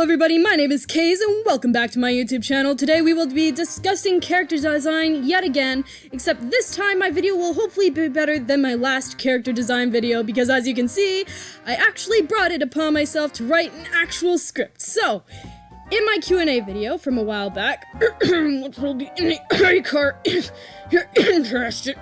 Hello everybody, my name is Kayz and welcome back to my YouTube channel. Today we will be discussing character design yet again, except this time my video will hopefully be better than my last character design video because as you can see, I actually brought it upon myself to write an actual script. So, in my Q&A video from a while back, which will be in the iCard if you're interested,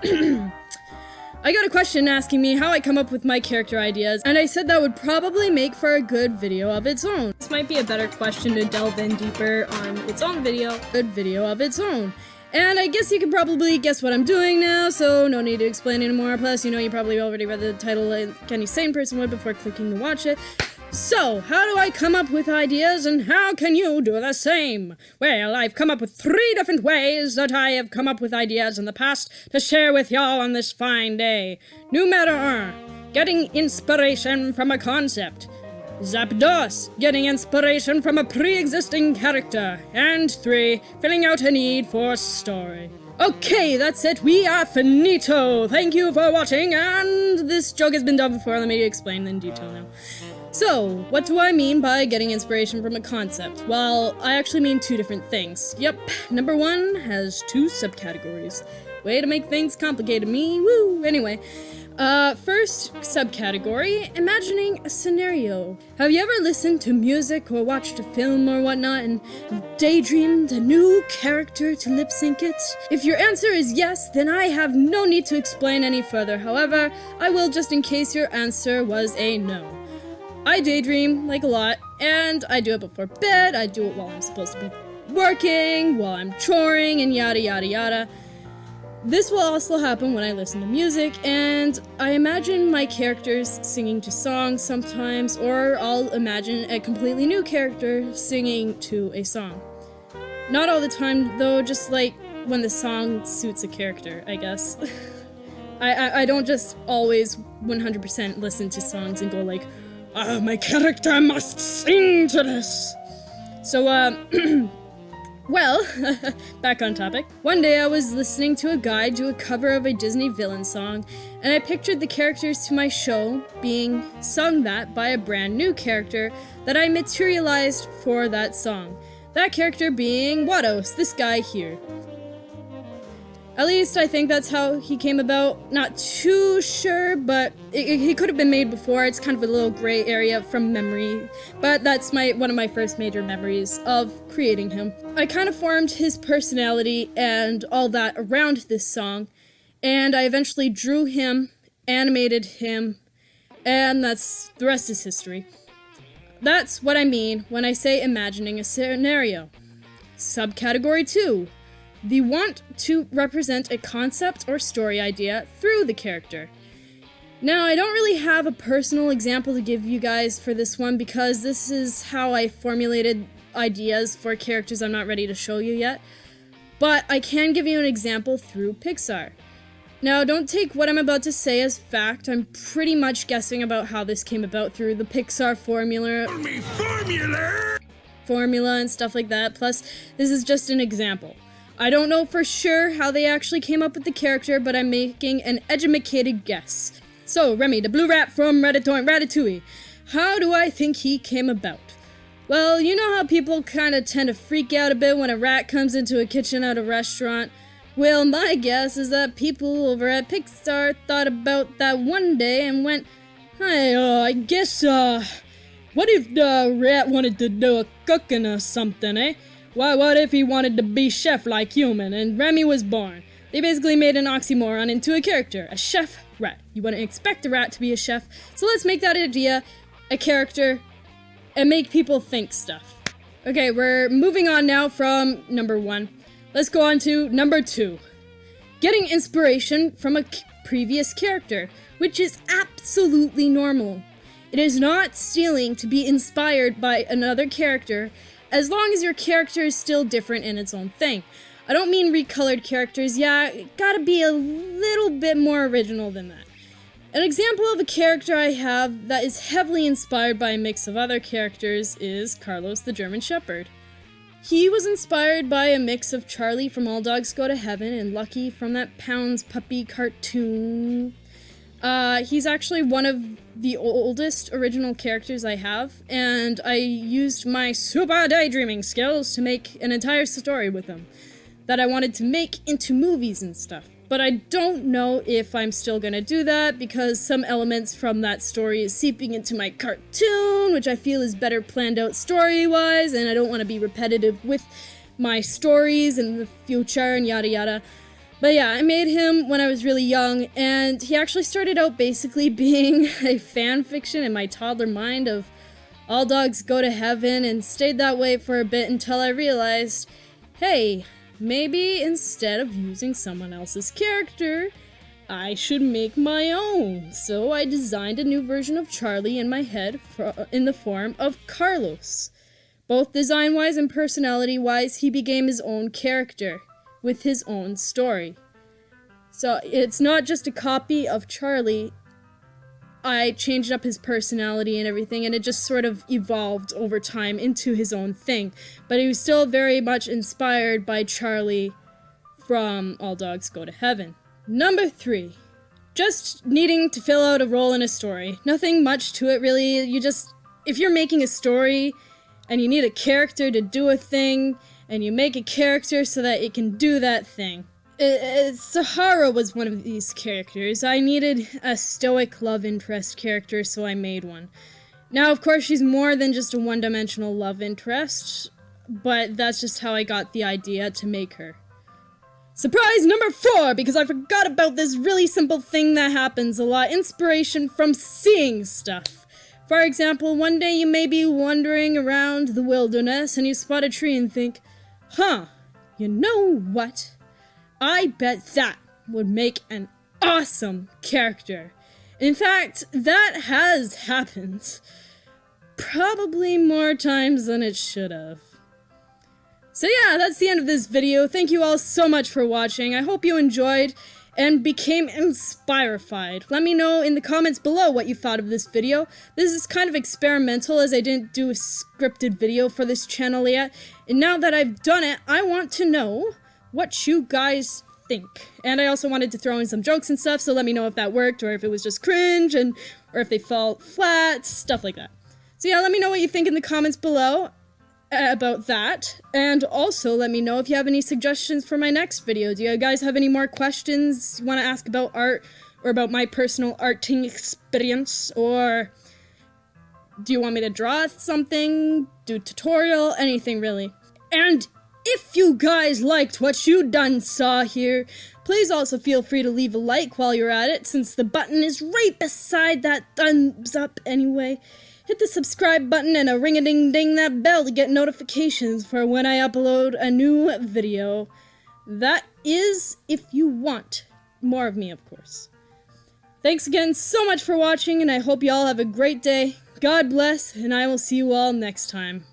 I got a question asking me how I come up with my character ideas, and I said that would probably make for a good video of its own. This might be a better question to delve in deeper on its own video, good video of its own. And I guess you can probably guess what I'm doing now, so no need to explain anymore. Plus, you know, you probably already read the title like any sane person would before clicking to watch it. So, how do I come up with ideas, and how can you do the same? Well, I've come up with 3 different ways that I have come up with ideas in the past to share with y'all on this fine day. Numero 1. Getting inspiration from a concept. Zap dos. Getting inspiration from a pre-existing character. And 3. Filling out a need for story. Okay, that's it. We are finito. Thank you for watching, and this joke has been done before. Let me explain in detail now. So, what do I mean by getting inspiration from a concept? Well, I actually mean 2 different things. Yep, number 1 has 2 subcategories. Way to make things complicated, me, woo! Anyway, first subcategory, imagining a scenario. Have you ever listened to music or watched a film or whatnot and daydreamed a new character to lip sync it? If your answer is yes, then I have no need to explain any further. However, I will just in case your answer was a no. I daydream, like a lot, and I do it before bed, I do it while I'm supposed to be working, while I'm choring, and yada yada yada. This will also happen when I listen to music, and I imagine my characters singing to songs sometimes, or I'll imagine a completely new character singing to a song. Not all the time, though, just like when the song suits a character, I guess. I don't just always 100% listen to songs and go like, my character must sing to this. So, well, back on topic. One day I was listening to a guy do a cover of a Disney villain song, and I pictured the characters to my show being sung that by a brand new character that I materialized for that song. That character being Wados, this guy here. At least I think that's how he came about. Not too sure, but he could have been made before. It's kind of a little gray area from memory, but that's one of my first major memories of creating him. I kind of formed his personality and all that around this song, and I eventually drew him, animated him, and the rest is history. That's what I mean when I say imagining a scenario. Subcategory 2. The want to represent a concept or story idea through the character. Now, I don't really have a personal example to give you guys for this one because this is how I formulated ideas for characters I'm not ready to show you yet, but I can give you an example through Pixar. Now, don't take what I'm about to say as fact. I'm pretty much guessing about how this came about through the Pixar formula and stuff like that, plus this is just an example. I don't know for sure how they actually came up with the character, but I'm making an educated guess. So, Remy, the blue rat from Ratatouille. How do I think he came about? Well, you know how people kind of tend to freak out a bit when a rat comes into a kitchen at a restaurant? Well, my guess is that people over at Pixar thought about that one day and went, hey, I guess, what if the rat wanted to do a cooking or something, eh? Why, what if he wanted to be chef like human, and Remy was born? They basically made an oxymoron into a character, a chef rat. You wouldn't expect a rat to be a chef, so let's make that idea a character and make people think stuff. Okay, we're moving on now from number 1. Let's go on to number 2. Getting inspiration from a previous character, which is absolutely normal. It is not stealing to be inspired by another character, as long as your character is still different in its own thing. I don't mean recolored characters, yeah, it gotta be a little bit more original than that. An example of a character I have that is heavily inspired by a mix of other characters is Carlos the German Shepherd. He was inspired by a mix of Charlie from All Dogs Go to Heaven and Lucky from that Pounds Puppy cartoon. He's actually one of the oldest original characters I have, and I used my super daydreaming skills to make an entire story with him that I wanted to make into movies and stuff. But I don't know if I'm still gonna do that because some elements from that story is seeping into my cartoon, which I feel is better planned out story-wise, and I don't want to be repetitive with my stories in the future and yada yada. But yeah, I made him when I was really young, and he actually started out basically being a fan fiction in my toddler mind of all dogs go to heaven, and stayed that way for a bit until I realized, hey, maybe instead of using someone else's character, I should make my own. So I designed a new version of Charlie in my head in the form of Carlos. Both design-wise and personality-wise, he became his own character with his own story. So it's not just a copy of Charlie. I changed up his personality and everything, and it just sort of evolved over time into his own thing. But he was still very much inspired by Charlie from All Dogs Go to Heaven. Number 3. Just needing to fill out a role in a story. Nothing much to it, really. If you're making a story and you need a character to do a thing, and you make a character so that it can do that thing. Sahara was one of these characters. I needed a stoic love interest character, so I made one. Now, of course, she's more than just a one-dimensional love interest, but that's just how I got the idea to make her. Surprise number 4, because I forgot about this really simple thing that happens a lot. Inspiration from seeing stuff. For example, one day you may be wandering around the wilderness and you spot a tree and think, huh, you know what? I bet that would make an awesome character. In fact, that has happened. Probably more times than it should have. So yeah, that's the end of this video. Thank you all so much for watching. I hope you enjoyed and became inspirified. Let me know in the comments below what you thought of this video. This is kind of experimental as I didn't do a scripted video for this channel yet. And now that I've done it, I want to know what you guys think. And I also wanted to throw in some jokes and stuff, so let me know if that worked or if it was just cringe or if they felt flat, stuff like that. So yeah, let me know what you think in the comments below about that, and also let me know if you have any suggestions for my next video. Do you guys have any more questions you want to ask about art, or about my personal arting experience, or do you want me to draw something, do a tutorial, anything really. And if you guys liked what you done saw here, please also feel free to leave a like while you're at it, since the button is right beside that thumbs up anyway. Hit the subscribe button and a ring-a-ding-ding that bell to get notifications for when I upload a new video. That is if you want more of me, of course. Thanks again so much for watching, and I hope you all have a great day. God bless, and I will see you all next time.